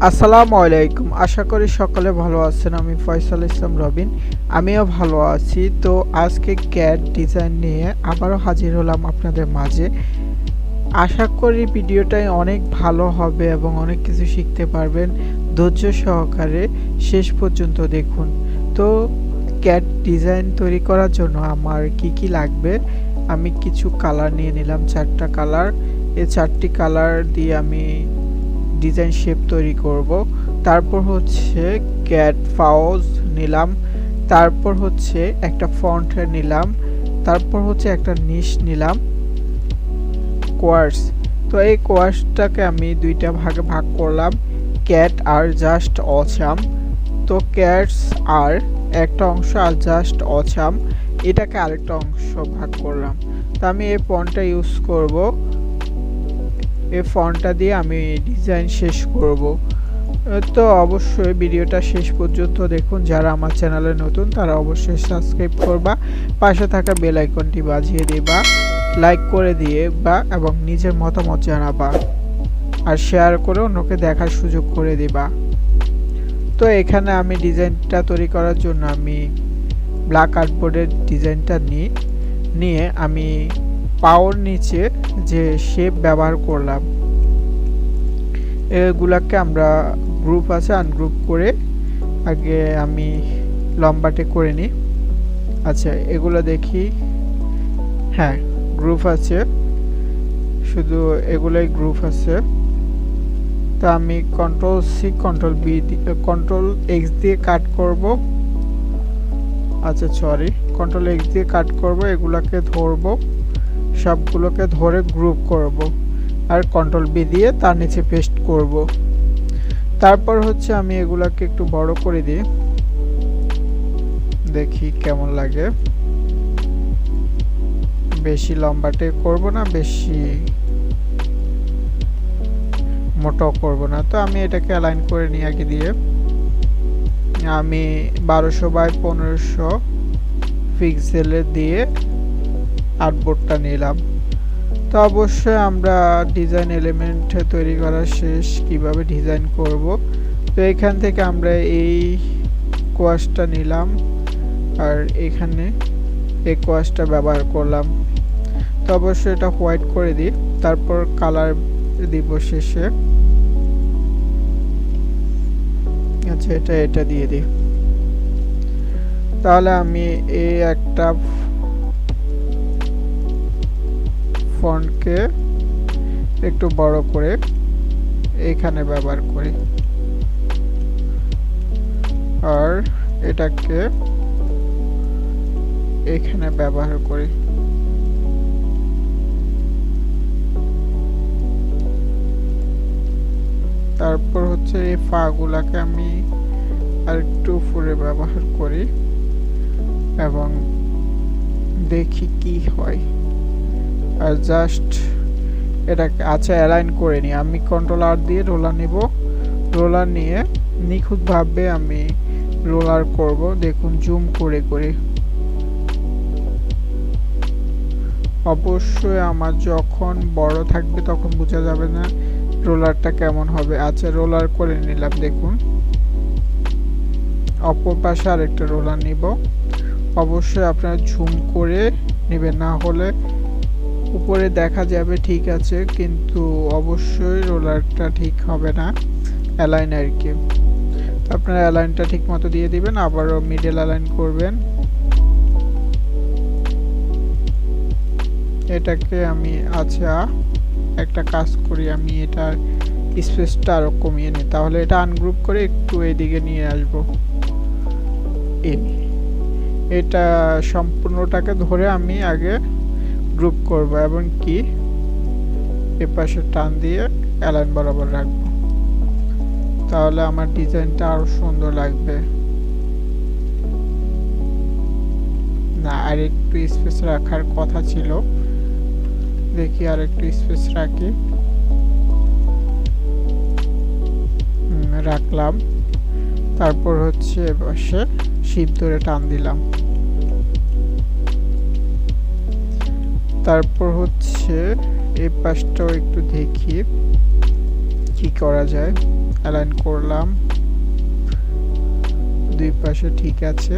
আসসালামু আলাইকুম। আশা করি সকলে ভালো আছেন। আমি ফয়সাল ইসলাম রবিন। আমিও ভালো আছি। তো আজকে ক্যাট ডিজাইন নিয়ে আবারও হাজির হলাম আপনাদের মাঝে। আশা করি ভিডিওটাই অনেক ভালো হবে এবং অনেক কিছু শিখতে পারবেন। ধৈর্য সহকারে শেষ পর্যন্ত দেখুন। তো ক্যাট ডিজাইন তৈরি করার জন্য আমার কি লাগবে, আমি কিছু কালার নিয়ে নিলাম, 4টা কালার। এই 4টি কালার দিয়ে আমি ডিজাইন শেপ তৈরি করব। তারপর হচ্ছে ক্যাট পাওজ নিলাম, তারপর হচ্ছে একটা ফন্ট নিলাম, তারপর হচ্ছে একটা নিশ নিলাম, কোয়ার্স। তো এই কোয়ার্সটাকে আমি দুইটা ভাগে ভাগ করলাম, ক্যাট আর জাস্ট অসাম। তো ক্যাটস আর একটা অংশ আর জাস্ট অসাম এটাকে আরেকটা অংশ ভাগ করলাম। তো আমি এই ফন্টটা ইউজ করব, এই ফন্টটা দিয়ে আমি ডিজাইন শেষ করব। তো অবশ্যই ভিডিওটা শেষ পর্যন্ত দেখুন। যারা আমার চ্যানেলে নতুন তারা অবশ্যই সাবস্ক্রাইব করবা, পাশে থাকা বেল আইকনটি বাজিয়ে দিবা, লাইক করে দিয়ে বা এবং নিজের মতামত জানাবা আর শেয়ার করে অন্যকে দেখার সুযোগ করে দিবা। তো এখানে আমি ডিজাইনটা তৈরি করার জন্য আমি ব্ল্যাক আর্টবোর্ডের ডিজাইনটা নিয়ে আমি পাওয়ার নিচে যে শেপ ব্যবহার করলাম এগুলাকে আমরা গ্রুপ আছে আনগ্রুপ করে আগে আমি লম্বাটে করে নিই। আচ্ছা, এগুলো দেখি, হ্যাঁ গ্রুপ আছে, শুধু এগুলাই গ্রুপ আছে। তো আমি control C control B control X দিয়ে কাট করব। আচ্ছা সরি, কন্ট্রোল এক্স দিয়ে কাট করব, এগুলাকে ধরবো, সবগুলোকে ধরে গ্রুপ করব আর কন্ট্রোল বি দিয়ে তার নিচে পেস্ট করব। তারপর হচ্ছে আমি এগুলাকে একটু বড় করে দিই, দেখি কেমন লাগে। বেশি লম্বাটে করব না, বেশি মোটাও করব না। তো আমি এটাকে অ্যালাইন করে নিই আগে দিয়ে। আমি 1200 বাই 1500 পিক্সেলের দিয়ে আর্টবোর্ডটা নিলাম। তো অবশ্যই আমরা ডিজাইন এলিমেন্ট তৈরি করা শেষ, কিভাবে ডিজাইন করব। তো এখান থেকে আমরা এই কোয়াশটা নিলাম আর এখানে এই কোয়াশটা ব্যবহার করলাম। তো অবশ্যই এটা হোয়াইট করে দিই, তারপর কালার দিব শেষে। আচ্ছা, এটা দিয়ে দিই। তাহলে আমি এই একটা ফন্টকে একটু বড় করে এখানে ব্যবহার করি আর এটাকে এখানে ব্যবহার করি। তারপর হচ্ছে এই ফাগুলাকে আমি আরেকটু উপরে ব্যবহার করি এবং দেখি কি হয়। আর জাস্ট এটাকে আচ্ছা অ্যালাইন করে নিই। আমি কন্ট্রোল আর দিয়ে রোলার নিব, রোলার নিয়ে নিখুঁতভাবে আমি রোলার করব। দেখুন জুম করে করে। অবশ্যই আমার যখন বড় থাকবে তখন বোঝা যাবে না রোলারটা কেমন হবে। আচ্ছা রোলার করে নিলাম, দেখুন অপর পাশে আরেকটা রোলার নিব। অবশ্যই আপনারা জুম করে নেবেন, না হলে উপরে দেখা যাবে ঠিক আছে কিন্তু অবশ্যই রোলারটা ঠিক হবে না, অ্যালাইন আর কি। আপনারা অ্যালাইনটা ঠিক মতো দিয়ে দিবেন, আবারও মিডল অ্যালাইন করবেন। এটাকে আমি আচ্ছা একটা কাজ করি, আমি এটার স্পেসটা আরো কমিয়ে নিই, তাহলে এটা আনগ্রুপ করে একটু এদিকে নিয়ে আসব। এটা সম্পূর্ণটাকে ধরে আমি আগে গ্রুপ করব এবং কি এপাশে টান দিয়ে অ্যালাইন বরাবর রাখবো, তাহলে আমার ডিজাইনটা আরো সুন্দর লাগবে। না, আর একটু স্পেস রাখার কথা ছিল, দেখি আর একটু স্পেস রাখি। রাখলাম। তারপর হচ্ছে এপাশে শিপ ধরে টান দিলাম। তারপর হচ্ছে এই পাশটাও একটু দেখি কি করা যায়। অ্যালাইন করলাম, দুই পাশে ঠিক আছে।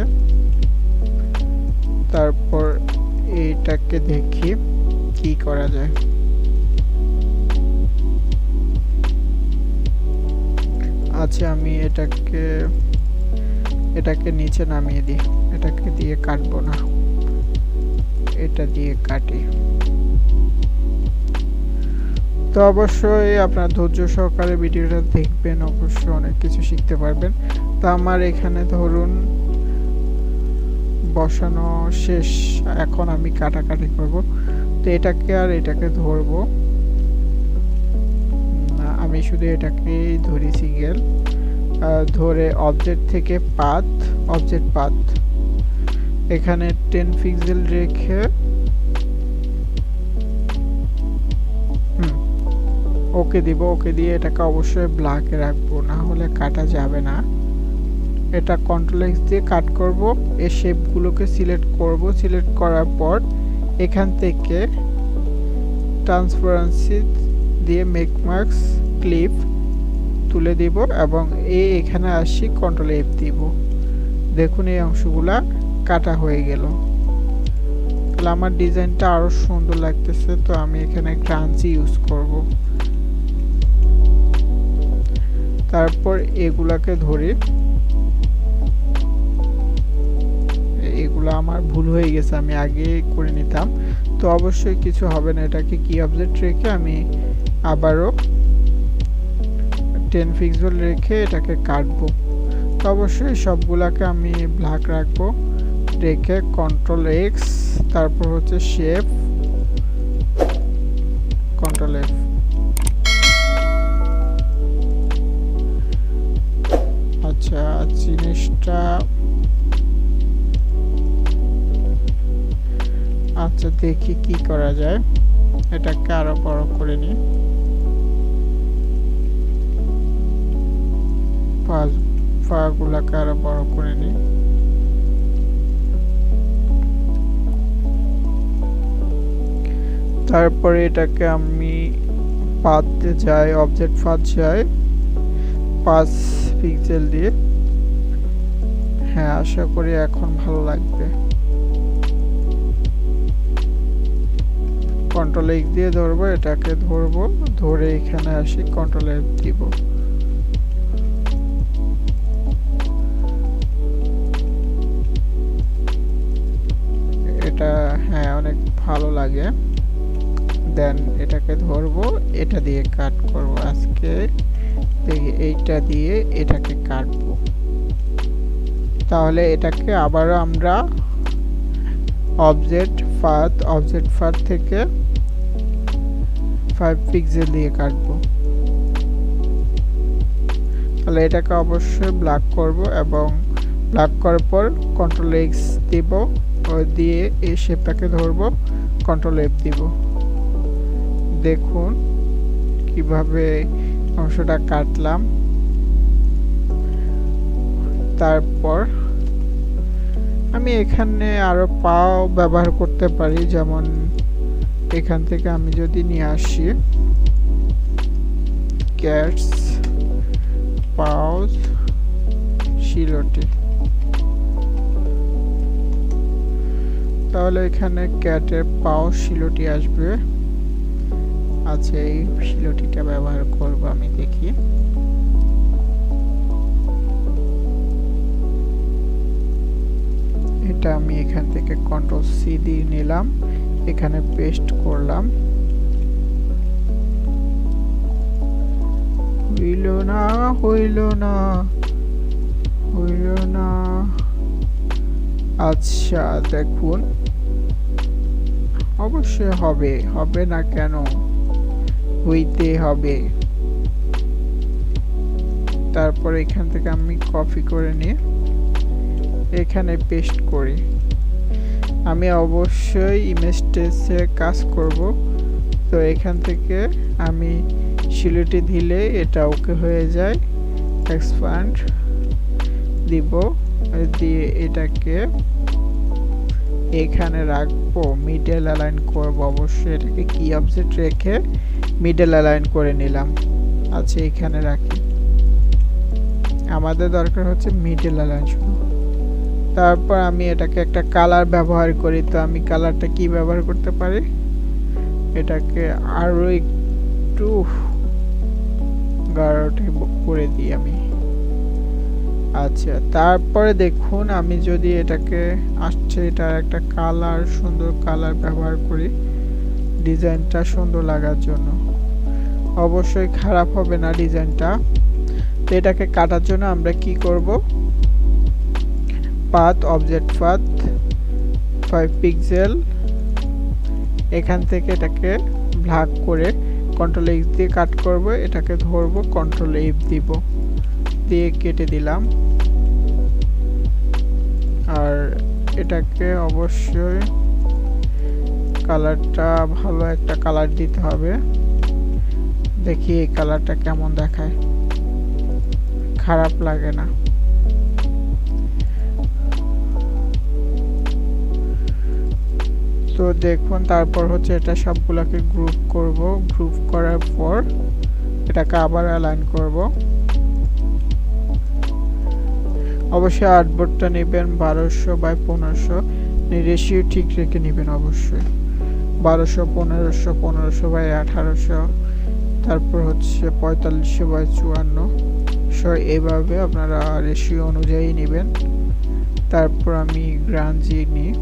তারপর এইটাকে দেখি কি করা যায়। আচ্ছা, আমি এটাকে নিচে নামিয়ে দিই, এটাকে দিয়ে কাটবো না, এটা দিয়ে কাটি। তো অবশ্যই আপনার ধৈর্য সহকারে ভিডিওটা দেখবেন, অবশ্যই অনেক কিছু শিখতে পারবেন। তো আমার এখানে ধরুন বসানো শেষ, এখন আমি কাটাকাটি করব। তো এটাকে আর এটাকে ধরবো না, আমি শুধু এটাকেই ধরি সিঙ্গেল, ধরে অবজেক্ট থেকে অবজেক্ট পাথ এখানে 10 পিক্সেল রেখে ওকে দিব। ওকে দিয়ে এটাকে অবশ্যই ব্ল্যাকে রাখবো, না হলে কাটা যাবে না। এটা কন্ট্রোল এক্স দিয়ে কাট করব, এই শেপগুলোকে সিলেক্ট করব। সিলেক্ট করার পর এখান থেকে ট্রান্সপারেন্সি দিয়ে মেক মার্কস ক্লিপ তুলে দিব এবং এখানে আসি কন্ট্রোল এফ দিব। দেখুন এই অংশগুলা কাটা হয়ে গেল। তাহলে আমার ডিজাইনটা আরো সুন্দর লাগতেছে। তো আমি এখানে ক্রাঞ্চি ইউজ করব। তারপর এগুলাকে ধরি, এগুলা আমার ভুল হয়ে গেছে, আমি আগে করে নিতাম। তো অবশ্যই কিছু হবে না, এটাকে কি অবজেক্ট রেখে আমি আবারও 10 পিক্সেল রেখে এটাকে কাটবো। তো অবশ্যই সবগুলাকে আমি ব্ল্যাক রাখবো, রেখে কন্ট্রোল এক্স, তারপর হচ্ছে শেপ, কন্ট্রোল এফ। আচ্ছা, জিনিসটা আচ্ছা দেখি কি করা যায়। এটাকে আরো বড় করে নিই, পাগুলাকে আরো বড় করে নিই। তারপরে এটাকে আমি পাতে যাই, অবজেক্ট পাথ যাই 5 পিক্সেল দিয়ে। হ্যাঁ, আশা করি এখন ভালো লাগবে। কন্ট্রোল এক্স দিয়ে ধরবো, এটাকে ধরবো, ধরে এখানে আসি কন্ট্রোল এফ দিব। এটা হ্যাঁ অনেক ভালো লাগে। দেন এটাকে ধরবো, এটা দিয়ে কাট করব। আজকে দেখি এইটা দিয়ে এটাকে কাটবো। তাহলে এটাকে আবারও আমরা অবজেক্ট পাথ থেকে 5 পিক্সেল দিয়ে কাটবো। তাহলে এটাকে অবশ্যই ব্ল্যাক করব এবং ব্ল্যাক করার পর কন্ট্রোল এক্স দিব, দিয়ে এই শেপটাকে ধরবো, কন্ট্রোল এফ দিব। দেখুন কিভাবে অংশটা কাটলাম। তারপর আমি এখানে আরো পাও ব্যবহার করতে পারি, যেমন এখান থেকে আমি যদি নিয়ে আসি ক্যাটস পাওস শিলটি, তাহলে এখানে ক্যাটের পাও শিলটি আসবে। আচ্ছা, এই শিলটিটা ব্যবহার করব আমি, দেখি। এটা আমি এখান থেকে কন্ট্রোল সি দিয়ে নিলাম, এখানে পেস্ট করলাম। হইল না। আচ্ছা দেখুন, অবশ্যই হবে না কেন, হইতে হবে। তারপর এখান থেকে আমি কপি করে নিয়ে এখানে পেস্ট করি। আমি অবশ্যই ইমেজ টেক্সটে কাজ করব। তো এখান থেকে আমি শিলটি দিলে এটা ওকে হয়ে যায়, এক্সপ্যান্ড দিব, দিয়ে এটাকে এখানে রাখবো, মিডল অ্যালাইন করব। অবশ্যই এটাকে কি অবজেক্ট রেখে মিডল অ্যালাইন করে নিলাম। আচ্ছা, এখানে রাখি। আমাদের দরকার হচ্ছে মিডল লাইন শুধু। তারপর আমি এটাকে একটা কালার ব্যবহার করি। তো আমি কালারটা কি ব্যবহার করতে পারি, এটাকে আরো একটু গাঢ়টা করে দিই আমি। আচ্ছা, তারপরে দেখুন আমি যদি এটাকে আসছে এটার একটা কালার, সুন্দর কালার ব্যবহার করি ডিজাইনটা সুন্দর লাগার জন্য। অবশ্যই খারাপ হবে না ডিজাইনটা। তো এটাকে কাটার জন্য আমরা কি করব, পাথ, অবজেক্ট পাথ 5 পিক্সেল, এখান থেকে এটাকে ভাগ করে কন্ট্রোল এক্স দিয়ে কাট করব। এটাকে ধরবো, কন্ট্রোল এফ দিব, দিয়ে কেটে দিলাম। আর এটাকে অবশ্যই কালারটা ভালো একটা কালার দিতে হবে। দেখি এই কালারটা কেমন দেখায়, খারাপ লাগে না। তো দেখুন তারপর হচ্ছে এটা সবগুলোকে গ্রুপ করব। গ্রুপ করার পর এটাকে আবার অ্যালাইন করব। অবশ্যই আর্টবোর্ডটা নেবেন 1200 বাই 1500, রেশিও ঠিক রেখে নেবেন অবশ্যই। 1200 1500 1500 বাই 1800, তারপর হচ্ছে 4500 বাই 5400, এইভাবে আপনারা রেশিও অনুযায়ী নেবেন। তারপর আমি গ্রাঞ্জি নিই।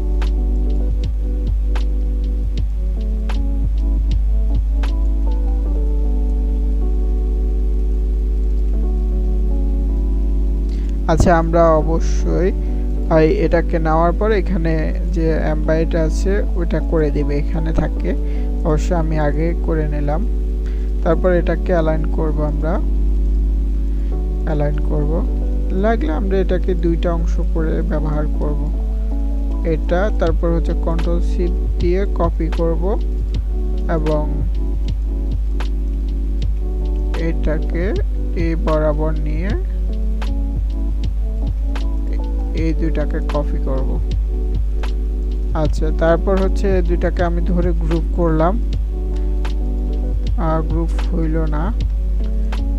আচ্ছা, আমরা অবশ্যই এটাকে নেওয়ার পর এখানে যে এমবাইটা আছে ওটা করে দিবে, এখানে থাকে। অবশ্যই আমি আগে করে নিলাম। তারপর এটাকে অ্যালাইন করব, আমরা অ্যালাইন করব। লাগলে আমরা এটাকে দুইটা অংশ করে ব্যবহার করব এটা। তারপর হচ্ছে কন্ট্রোল শিফট দিয়ে কপি করব এবং এটাকে এই বরাবর নিয়ে এই দুইটাকে কপি করব। আচ্ছা, তারপর হচ্ছে এই দুইটাকে আমি ধরে গ্রুপ করলাম, গ্রুপ হইল না।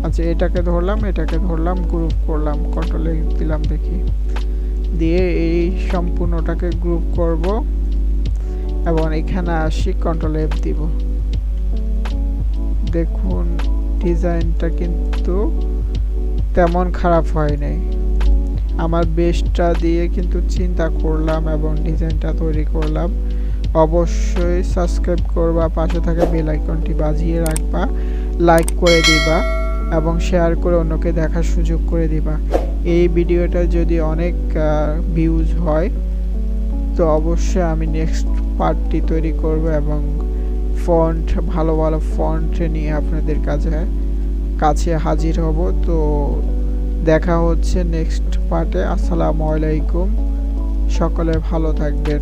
আচ্ছা, এটাকে ধরলাম, এটাকে ধরলাম, গ্রুপ করলাম, কন্ট্রোল এক্স দিলাম, দেখি দিয়ে এই সম্পূর্ণটাকে গ্রুপ করব এবং এখানে আসি কন্ট্রোল এফ দিব। দেখুন ডিজাইনটা কিন্তু তেমন খারাপ হয় নাই। আমার বেসটা দিয়ে কিন্তু চিন্তা করলাম এবং ডিজাইনটা তৈরি করলাম। অবশ্যই সাবস্ক্রাইব করবা, পাশে থাকা বেল আইকনটি বাজিয়ে রাখবা, লাইক করে দিবা এবং শেয়ার করে অন্যকে দেখার সুযোগ করে দিবা। এই ভিডিওটা যদি অনেক ভিউজ হয় তো অবশ্যই আমি নেক্সট পার্টটি তৈরি করব এবং ফন্ট, ভালো ভালো ফন্ট নিয়ে আপনাদের কাছে হাজির হব। তো দেখা হচ্ছে নেক্সট পার্টে। আসসালামু আলাইকুম, সকলে ভালো থাকবেন।